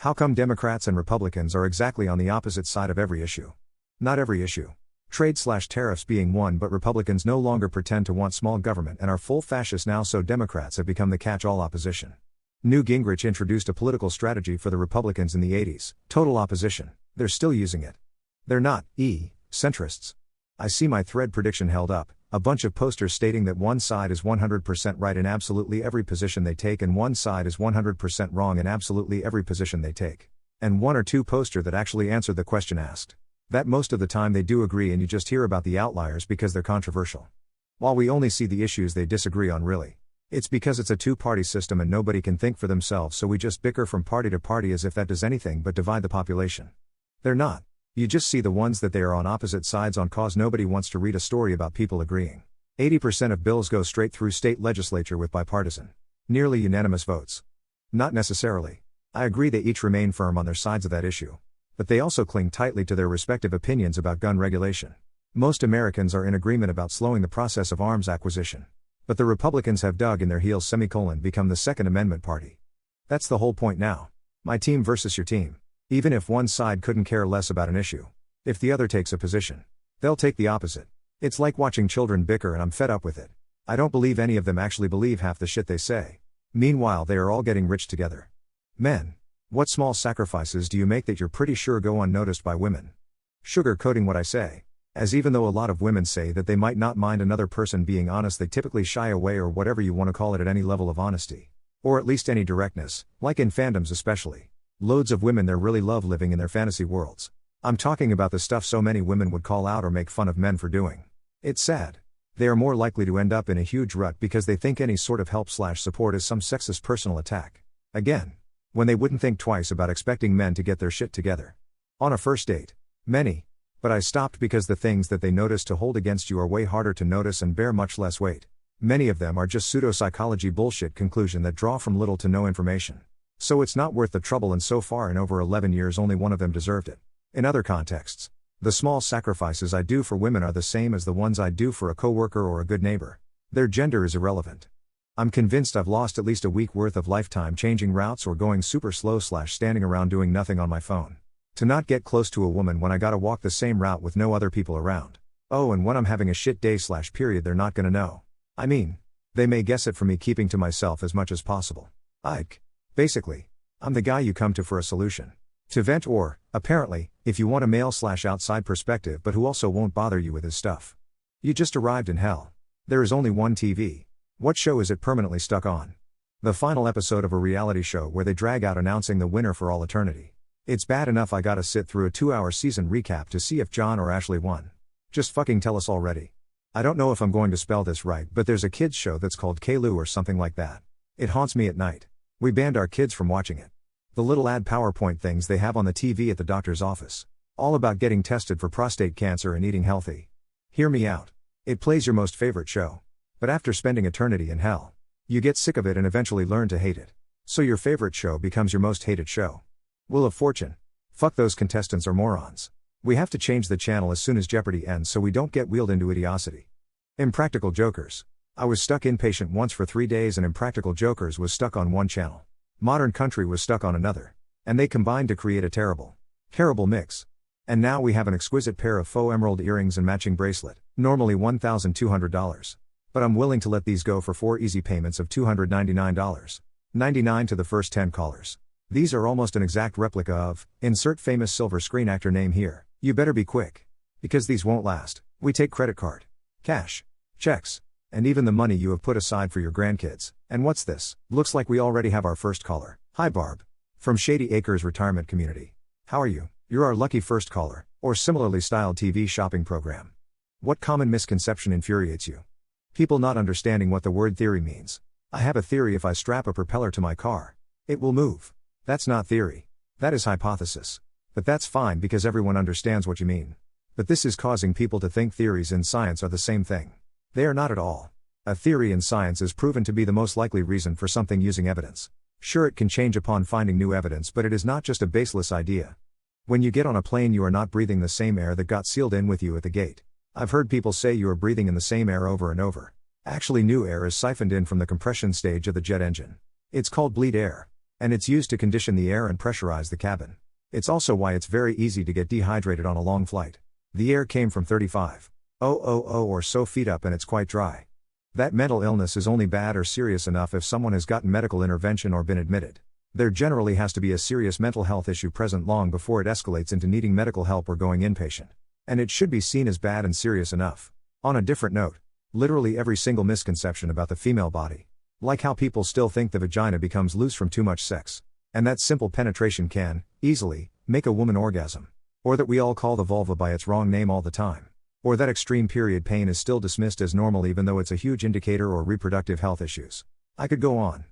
How come Democrats and Republicans are exactly on the opposite side of every issue? Not every issue. Trade/tariffs being one, but Republicans no longer pretend to want small government and are full fascist now, so Democrats have become the catch-all opposition. Newt Gingrich introduced a political strategy for the Republicans in the 80s, total opposition. They're still using it. They're not, centrists. I see my thread prediction held up, a bunch of posters stating that one side is 100% right in absolutely every position they take and one side is 100% wrong in absolutely every position they take. And one or two poster that actually answered the question asked. That most of the time they do agree and you just hear about the outliers because they're controversial. While we only see the issues they disagree on really. It's because it's a two-party system and nobody can think for themselves, so we just bicker from party to party as if that does anything but divide the population. They're not. You just see the ones that they are on opposite sides on cause nobody wants to read a story about people agreeing. 80% of bills go straight through state legislature with bipartisan, nearly unanimous votes. Not necessarily. I agree they each remain firm on their sides of that issue. But they also cling tightly to their respective opinions about gun regulation. Most Americans are in agreement about slowing the process of arms acquisition. But the Republicans have dug in their heels become the Second Amendment party. That's the whole point now. My team versus your team. Even if one side couldn't care less about an issue. If the other takes a position, they'll take the opposite. It's like watching children bicker and I'm fed up with it. I don't believe any of them actually believe half the shit they say. Meanwhile they are all getting rich together. Men. What small sacrifices do you make that you're pretty sure go unnoticed by women? Sugar-coating what I say. As even though a lot of women say that they might not mind another person being honest, they typically shy away or whatever you want to call it at any level of honesty. Or at least any directness, like in fandoms especially. Loads of women there really love living in their fantasy worlds. I'm talking about the stuff so many women would call out or make fun of men for doing. It's sad. They are more likely to end up in a huge rut because they think any sort of help/support is some sexist personal attack. Again. When they wouldn't think twice about expecting men to get their shit together. On a first date. Many. But I stopped because the things that they notice to hold against you are way harder to notice and bear much less weight. Many of them are just pseudo-psychology bullshit conclusion that draw from little to no information. So it's not worth the trouble, and so far in over 11 years only one of them deserved it. In other contexts, the small sacrifices I do for women are the same as the ones I do for a coworker or a good neighbor. Their gender is irrelevant. I'm convinced I've lost at least a week worth of lifetime changing routes or going super slow/standing around doing nothing on my phone. To not get close to a woman when I gotta walk the same route with no other people around. Oh, and when I'm having a shit day/period, they're not gonna know. I mean, they may guess it from me keeping to myself as much as possible. Basically, I'm the guy you come to for a solution. To vent or, apparently, if you want a male/outside perspective but who also won't bother you with his stuff. You just arrived in hell. There is only one TV. What show is it permanently stuck on? The final episode of a reality show where they drag out announcing the winner for all eternity. It's bad enough I gotta sit through a 2-hour season recap to see if John or Ashley won. Just fucking tell us already. I don't know if I'm going to spell this right, but there's a kids show that's called Kalu or something like that. It haunts me at night. We banned our kids from watching it. The little ad PowerPoint things they have on the TV at the doctor's office. All about getting tested for prostate cancer and eating healthy. Hear me out. It plays your most favorite show. But after spending eternity in hell, you get sick of it and eventually learn to hate it. So your favorite show becomes your most hated show. Wheel of Fortune. Fuck, those contestants are morons. We have to change the channel as soon as Jeopardy ends so we don't get wheeled into idiocity. Impractical Jokers. I was stuck inpatient once for 3 days and Impractical Jokers was stuck on one channel. Modern Country was stuck on another. And they combined to create a terrible mix. And now we have an exquisite pair of faux emerald earrings and matching bracelet, normally $1,200. But I'm willing to let these go for 4 easy payments of $299.99 to the first 10 callers. These are almost an exact replica of, insert famous silver screen actor name here. You better be quick. Because these won't last. We take credit card, cash, checks, and even the money you have put aside for your grandkids. And what's this? Looks like we already have our first caller. Hi Barb. From Shady Acres Retirement Community. How are you? You're our lucky first caller, or similarly styled TV shopping program. What common misconception infuriates you? People not understanding what the word theory means. I have a theory if I strap a propeller to my car, it will move. That's not theory. That is hypothesis. But that's fine because everyone understands what you mean. But this is causing people to think theories in science are the same thing. They are not at all. A theory in science is proven to be the most likely reason for something using evidence. Sure, it can change upon finding new evidence, but it is not just a baseless idea. When you get on a plane, you are not breathing the same air that got sealed in with you at the gate. I've heard people say you are breathing in the same air over and over. Actually, new air is siphoned in from the compression stage of the jet engine. It's called bleed air. And it's used to condition the air and pressurize the cabin. It's also why it's very easy to get dehydrated on a long flight. The air came from 35,000 or so feet up and it's quite dry. That mental illness is only bad or serious enough if someone has gotten medical intervention or been admitted. There generally has to be a serious mental health issue present long before it escalates into needing medical help or going inpatient. And it should be seen as bad and serious enough. On a different note, literally every single misconception about the female body. Like how people still think the vagina becomes loose from too much sex. And that simple penetration can, easily, make a woman orgasm. Or that we all call the vulva by its wrong name all the time. Or that extreme period pain is still dismissed as normal even though it's a huge indicator or reproductive health issues. I could go on.